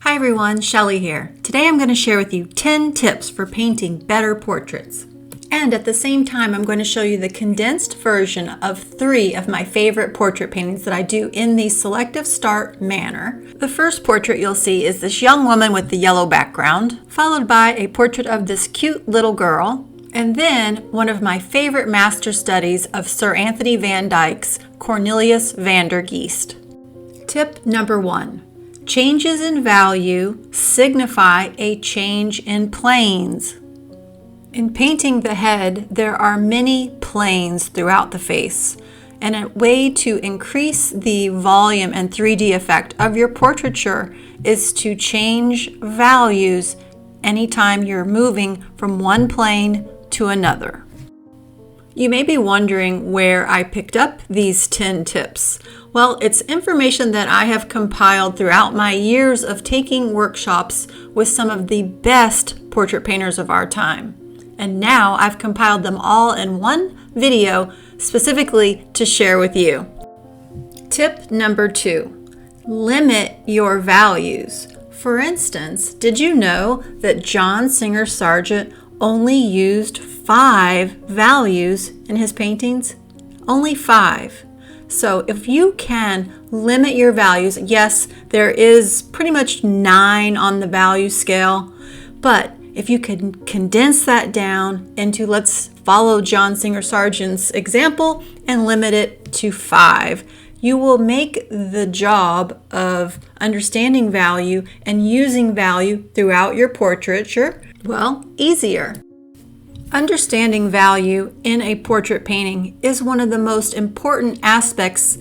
Hi everyone, Shelly here. Today I'm going to share with you 10 tips for painting better portraits. And at the same time, I'm going to show you the condensed version of 3 of my favorite portrait paintings that I do in the selective start manner. The first portrait you'll see is this young woman with the yellow background, followed by a portrait of this cute little girl, and then one of my favorite master studies of Sir Anthony Van Dyck's Cornelius van der Geest. Tip number 1. Changes in value signify a change in planes. In painting the head, there are many planes throughout the face, and a way to increase the volume and 3D effect of your portraiture is to change values anytime you're moving from one plane to another. You may be wondering where I picked up these 10 tips. Well, it's information that I have compiled throughout my years of taking workshops with some of the best portrait painters of our time. And now I've compiled them all in one video specifically to share with you. Tip number 2, limit your values. For instance, did you know that John Singer Sargent only used 5 values in his paintings? Only 5. So if you can limit your values, yes, there is pretty much 9 on the value scale, but if you can condense that down into, let's follow John Singer Sargent's example and limit it to 5, you will make the job of understanding value and using value throughout your portraiture, well, easier. Understanding value in a portrait painting is one of the most important aspects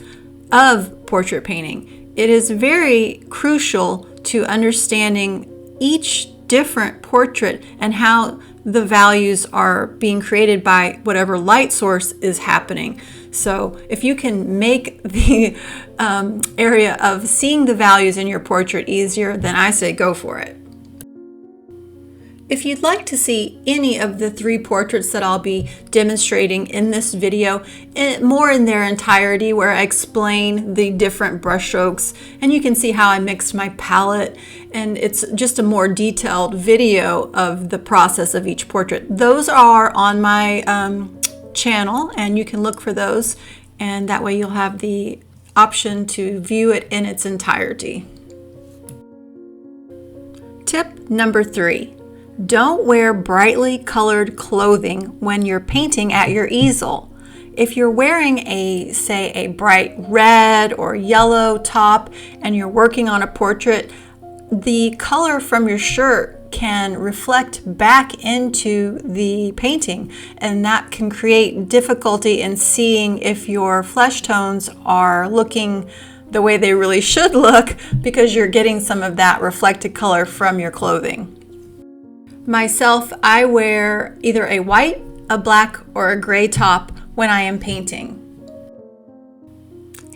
of portrait painting. It is very crucial to understanding each different portrait and how the values are being created by whatever light source is happening. So if you can make the area of seeing the values in your portrait easier, then I say go for it. If you'd like to see any of the 3 portraits that I'll be demonstrating in this video, more in their entirety, where I explain the different brushstrokes and you can see how I mixed my palette, and it's just a more detailed video of the process of each portrait. Those are on my channel and you can look for those, and that way you'll have the option to view it in its entirety. Tip number 3. Don't wear brightly colored clothing when you're painting at your easel. If you're wearing say a bright red or yellow top and you're working on a portrait, the color from your shirt can reflect back into the painting, and that can create difficulty in seeing if your flesh tones are looking the way they really should look, because you're getting some of that reflected color from your clothing. Myself, I wear either a white, a black, or a gray top when I am painting.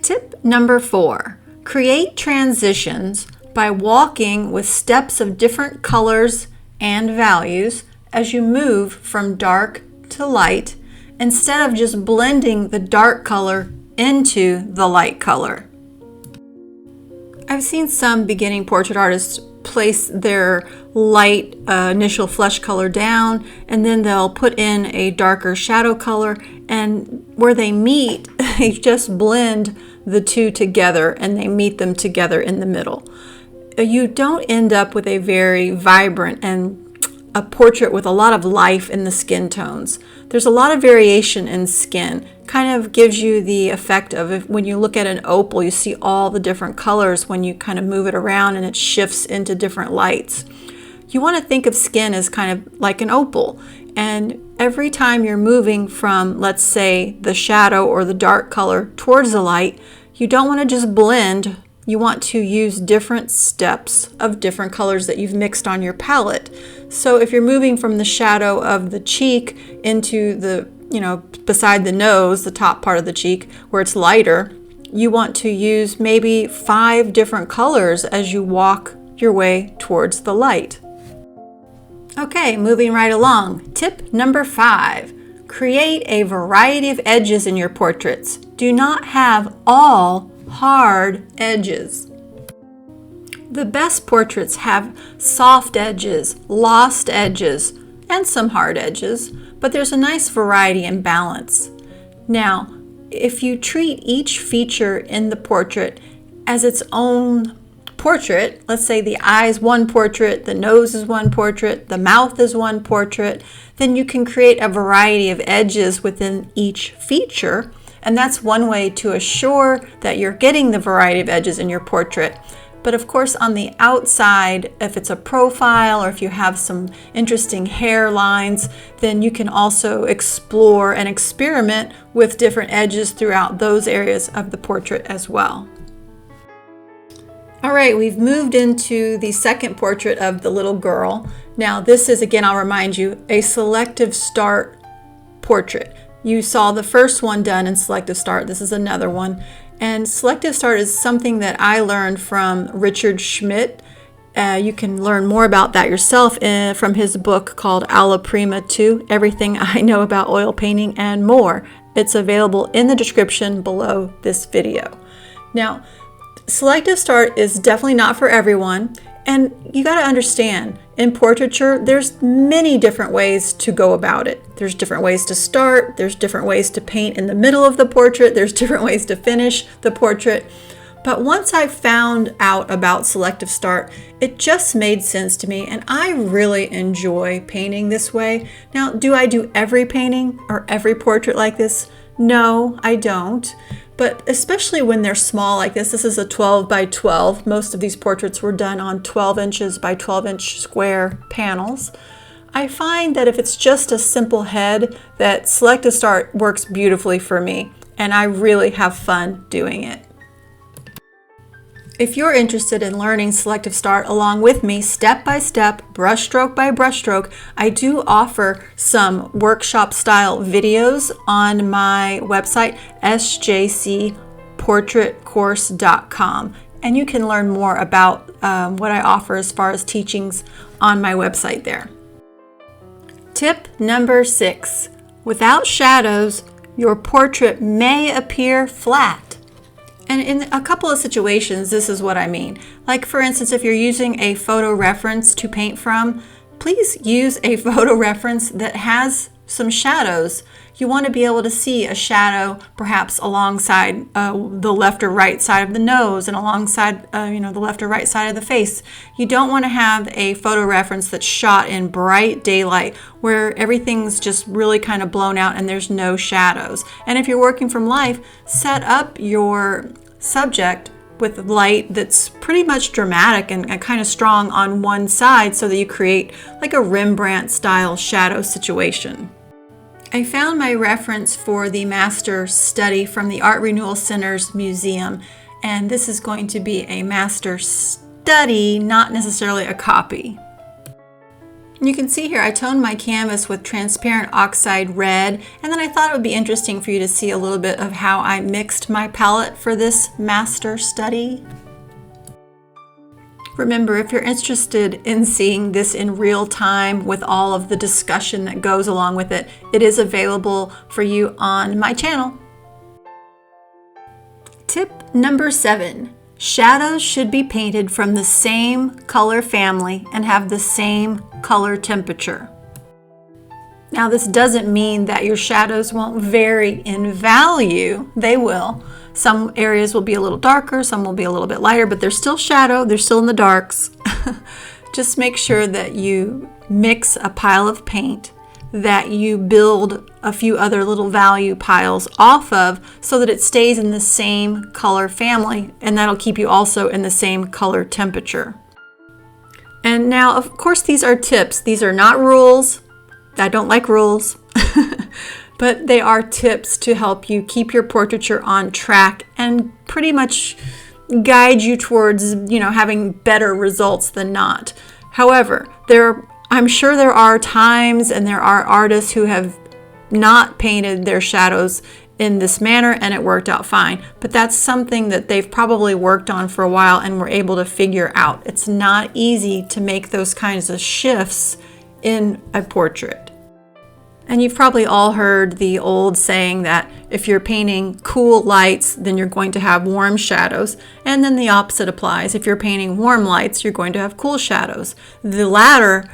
Tip number 4, create transitions by walking with steps of different colors and values as you move from dark to light, instead of just blending the dark color into the light color. I've seen some beginning portrait artists place their light initial flesh color down, and then they'll put in a darker shadow color, and where they meet, they just blend the two together and they meet them together in the middle. You don't end up with a very vibrant and a portrait with a lot of life in the skin tones. There's a lot of variation in skin. Kind of gives you the effect of when you look at an opal, you see all the different colors when you kind of move it around and it shifts into different lights. You want to think of skin as kind of like an opal, and every time you're moving from, let's say, the shadow or the dark color towards the light, you don't want to just blend. You want to use different steps of different colors that you've mixed on your palette. So if you're moving from the shadow of the cheek into the, beside the nose, the top part of the cheek where it's lighter, you want to use maybe 5 different colors as you walk your way towards the light. Okay, moving right along. Tip number 5, create a variety of edges in your portraits. Do not have all hard edges. The best portraits have soft edges, lost edges, and some hard edges, but there's a nice variety and balance. Now, if you treat each feature in the portrait as its own portrait, let's say the eye is one portrait, the nose is one portrait, the mouth is one portrait, then you can create a variety of edges within each feature, and that's one way to assure that you're getting the variety of edges in your portrait. But of course, on the outside, if it's a profile or if you have some interesting hairlines, then you can also explore and experiment with different edges throughout those areas of the portrait as well. All right, we've moved into the second portrait of the little girl. Now, this is, again, I'll remind you, a selective start portrait. You saw the first one done in selective start. This is another one. And selective start is something that I learned from Richard Schmidt. You can learn more about that yourself from his book called Alla Prima 2, Everything I Know About Oil Painting and More. It's available in the description below this video. Now, selective start is definitely not for everyone. And you got to understand, in portraiture, there's many different ways to go about it. There's different ways to start, there's different ways to paint in the middle of the portrait, there's different ways to finish the portrait. But once I found out about selective start, it just made sense to me, and I really enjoy painting this way. Now, do I do every painting or every portrait like this? No, I don't. But especially when they're small like this is a 12 by 12. Most of these portraits were done on 12 inches by 12 inch square panels. I find that if it's just a simple head, that selective start works beautifully for me, and I really have fun doing it. If you're interested in learning selective start along with me, step by step, brushstroke by brushstroke, I do offer some workshop style videos on my website, sjcportraitcourse.com. And you can learn more about what I offer as far as teachings on my website there. Tip number 6. Without shadows, your portrait may appear flat. And in a couple of situations, this is what I mean. Like, for instance, if you're using a photo reference to paint from, please use a photo reference that has some shadows. You want to be able to see a shadow perhaps alongside the left or right side of the nose and alongside the left or right side of the face. You don't want to have a photo reference that's shot in bright daylight where everything's just really kind of blown out and there's no shadows. And if you're working from life, set up your subject with light that's pretty much dramatic and kind of strong on one side so that you create like a Rembrandt style shadow situation. I found my reference for the master study from the Art Renewal Center's museum, and this is going to be a master study, not necessarily a copy. You can see here I toned my canvas with transparent oxide red, and then I thought it would be interesting for you to see a little bit of how I mixed my palette for this master study. Remember, if you're interested in seeing this in real time with all of the discussion that goes along with it, it is available for you on my channel. Tip number 7. Shadows should be painted from the same color family and have the same color temperature. Now, this doesn't mean that your shadows won't vary in value. They will. Some areas will be a little darker, some will be a little bit lighter, but they're still shadow, they're still in the darks. Just make sure that you mix a pile of paint that you build a few other little value piles off of so that it stays in the same color family, and that'll keep you also in the same color temperature. And now, of course, these are tips. These are not rules. I don't like rules. But they are tips to help you keep your portraiture on track and pretty much guide you towards, having better results than not. However, I'm sure there are times and there are artists who have not painted their shadows in this manner and it worked out fine. But that's something that they've probably worked on for a while and were able to figure out. It's not easy to make those kinds of shifts in a portrait. And you've probably all heard the old saying that if you're painting cool lights, then you're going to have warm shadows. And then the opposite applies. If you're painting warm lights, you're going to have cool shadows. The latter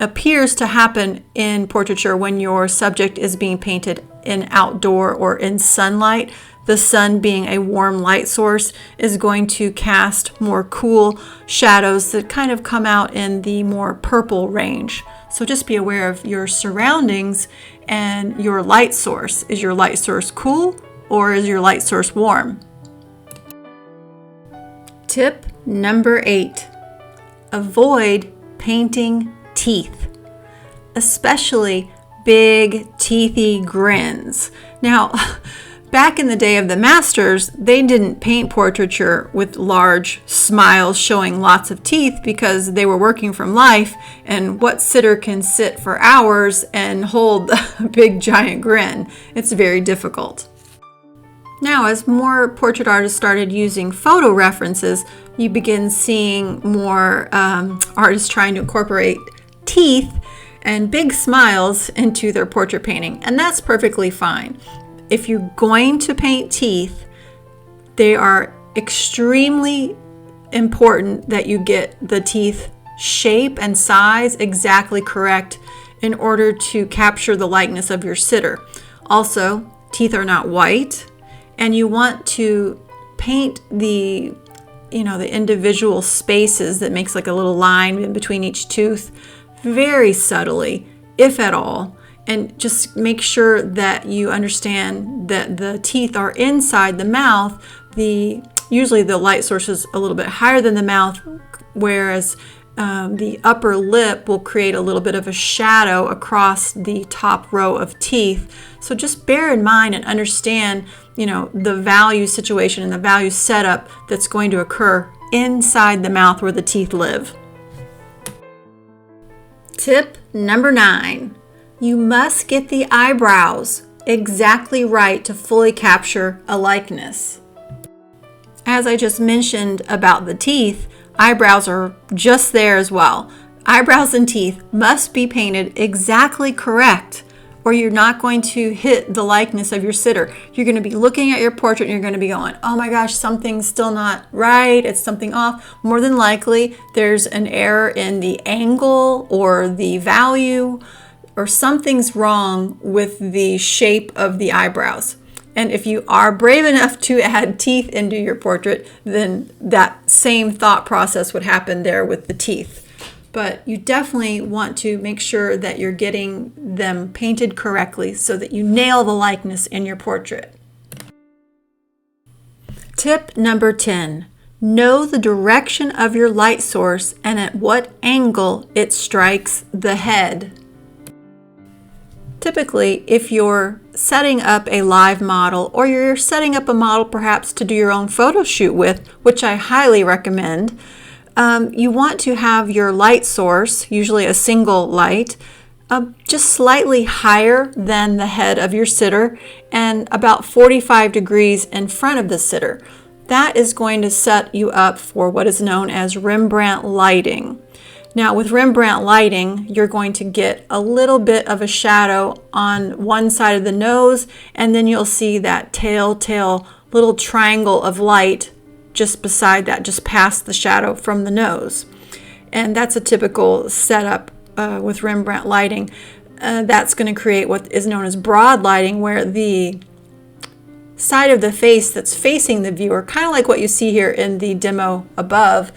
appears to happen in portraiture when your subject is being painted in outdoor or in sunlight. The sun, being a warm light source, is going to cast more cool shadows that kind of come out in the more purple range. So just be aware of your surroundings and your light source. Is your light source cool or is your light source warm? Tip number 8, avoid painting teeth, especially big teethy grins. Now, back in the day of the masters, they didn't paint portraiture with large smiles showing lots of teeth because they were working from life, and what sitter can sit for hours and hold a big giant grin? It's very difficult. Now, as more portrait artists started using photo references, you begin seeing more artists trying to incorporate teeth and big smiles into their portrait painting, and that's perfectly fine. If you're going to paint teeth, they are extremely important that you get the teeth shape and size exactly correct in order to capture the likeness of your sitter. Also, teeth are not white, and you want to paint the individual spaces that makes like a little line in between each tooth very subtly, if at all. And just make sure that you understand that the teeth are inside the mouth. Usually the light source is a little bit higher than the mouth, whereas the upper lip will create a little bit of a shadow across the top row of teeth. So just bear in mind and understand, the value situation and the value setup that's going to occur inside the mouth where the teeth live. Tip number 9. You must get the eyebrows exactly right to fully capture a likeness. As I just mentioned about the teeth, eyebrows are just there as well. Eyebrows and teeth must be painted exactly correct, or you're not going to hit the likeness of your sitter. You're going to be looking at your portrait and you're going to be going, oh my gosh, something's still not right, it's something off. More than likely, there's an error in the angle or the value, or something's wrong with the shape of the eyebrows. And if you are brave enough to add teeth into your portrait, then that same thought process would happen there with the teeth. But you definitely want to make sure that you're getting them painted correctly so that you nail the likeness in your portrait. Tip number 10. Know the direction of your light source and at what angle it strikes the head. Typically, if you're setting up a live model or you're setting up a model perhaps to do your own photo shoot with, which I highly recommend, you want to have your light source, usually a single light, just slightly higher than the head of your sitter and about 45 degrees in front of the sitter. That is going to set you up for what is known as Rembrandt lighting. Now with Rembrandt lighting, you're going to get a little bit of a shadow on one side of the nose, and then you'll see that telltale little triangle of light just beside that, just past the shadow from the nose. And that's a typical setup with Rembrandt lighting. That's going to create what is known as broad lighting, where the side of the face that's facing the viewer, kind of like what you see here in the demo above,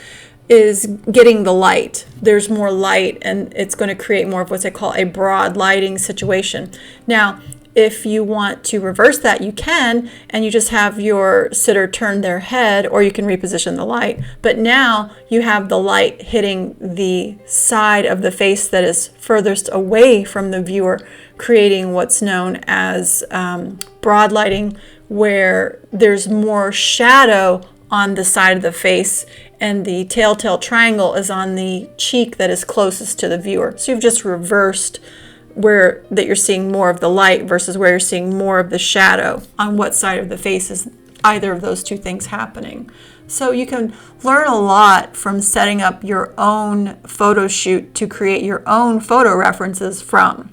is getting the light. There's more light, and it's going to create more of what they call a broad lighting situation. Now, if you want to reverse that, you can, and you just have your sitter turn their head, or you can reposition the light. But now you have the light hitting the side of the face that is furthest away from the viewer, creating what's known as broad lighting, where there's more shadow on the side of the face, and the telltale triangle is on the cheek that is closest to the viewer. So you've just reversed where that you're seeing more of the light versus where you're seeing more of the shadow on what side of the face is either of those two things happening. So you can learn a lot from setting up your own photo shoot to create your own photo references from.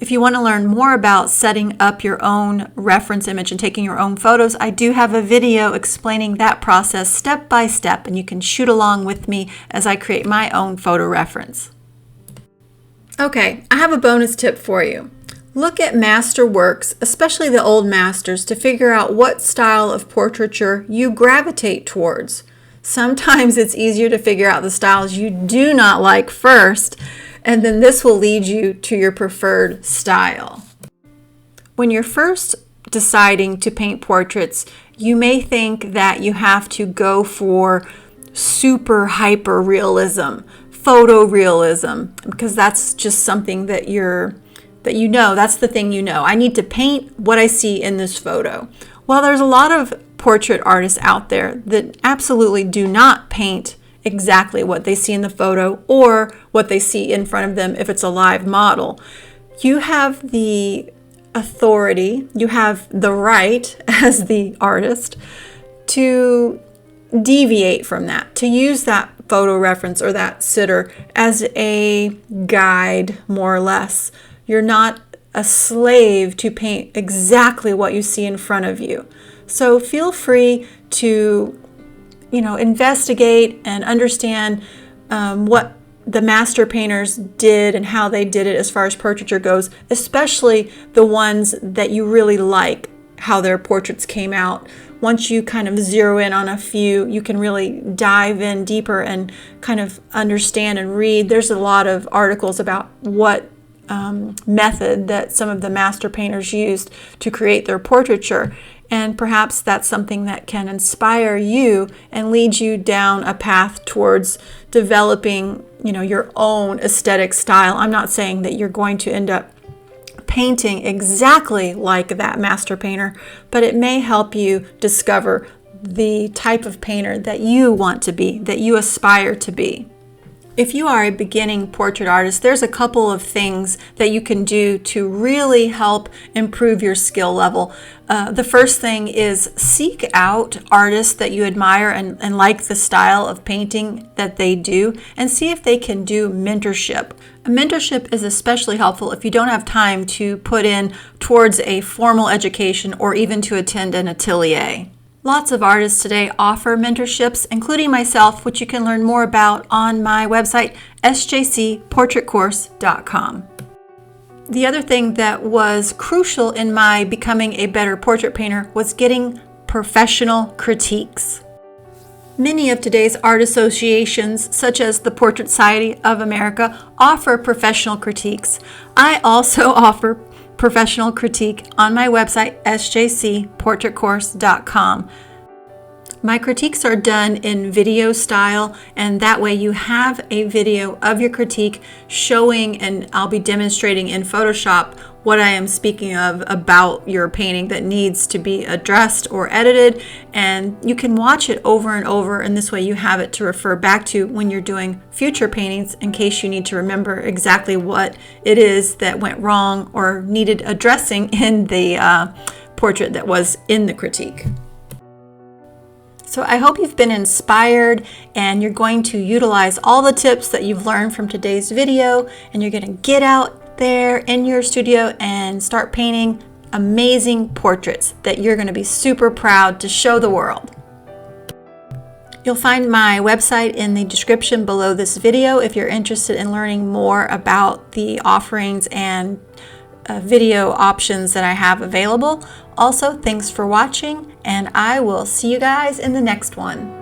If you want to learn more about setting up your own reference image and taking your own photos, I do have a video explaining that process step by step, and you can shoot along with me as I create my own photo reference. Okay, I have a bonus tip for you. Look at master works, especially the old masters, to figure out what style of portraiture you gravitate towards. Sometimes it's easier to figure out the styles you do not like first, and then this will lead you to your preferred style. When you're first deciding to paint portraits, you may think that you have to go for super hyper realism, photorealism, because that's just something that you know, that's the thing you know. I need to paint what I see in this photo. Well, there's a lot of portrait artists out there that absolutely do not paint exactly what they see in the photo or what they see in front of them if it's a live model. You have the authority, you have the right as the artist to deviate from that, to use that photo reference or that sitter as a guide, more or less. You're not a slave to paint exactly what you see in front of you. So feel free to investigate and understand what the master painters did and how they did it as far as portraiture goes, especially the ones that you really like, how their portraits came out. Once you kind of zero in on a few, you can really dive in deeper and kind of understand and read. There's a lot of articles about what method that some of the master painters used to create their portraiture. And perhaps that's something that can inspire you and lead you down a path towards developing, your own aesthetic style. I'm not saying that you're going to end up painting exactly like that master painter, but it may help you discover the type of painter that you want to be, that you aspire to be. If you are a beginning portrait artist, there's a couple of things that you can do to really help improve your skill level. The first thing is seek out artists that you admire and like the style of painting that they do, and see if they can do mentorship. A mentorship is especially helpful if you don't have time to put in towards a formal education or even to attend an atelier. Lots of artists today offer mentorships, including myself, which you can learn more about on my website, sjcportraitcourse.com. The other thing that was crucial in my becoming a better portrait painter was getting professional critiques. Many of today's art associations, such as the Portrait Society of America, offer professional critiques. I also offer professional critique on my website, sjcportraitcourse.com. My critiques are done in video style, and that way you have a video of your critique showing, and I'll be demonstrating in Photoshop what I am speaking of about your painting that needs to be addressed or edited, and you can watch it over and over, and this way you have it to refer back to when you're doing future paintings in case you need to remember exactly what it is that went wrong or needed addressing in the portrait that was in the critique. So I hope you've been inspired and you're going to utilize all the tips that you've learned from today's video, and you're going to get out there in your studio and start painting amazing portraits that you're going to be super proud to show the world. You'll find my website in the description below this video if you're interested in learning more about the offerings and video options that I have available. Also, thanks for watching, and I will see you guys in the next one.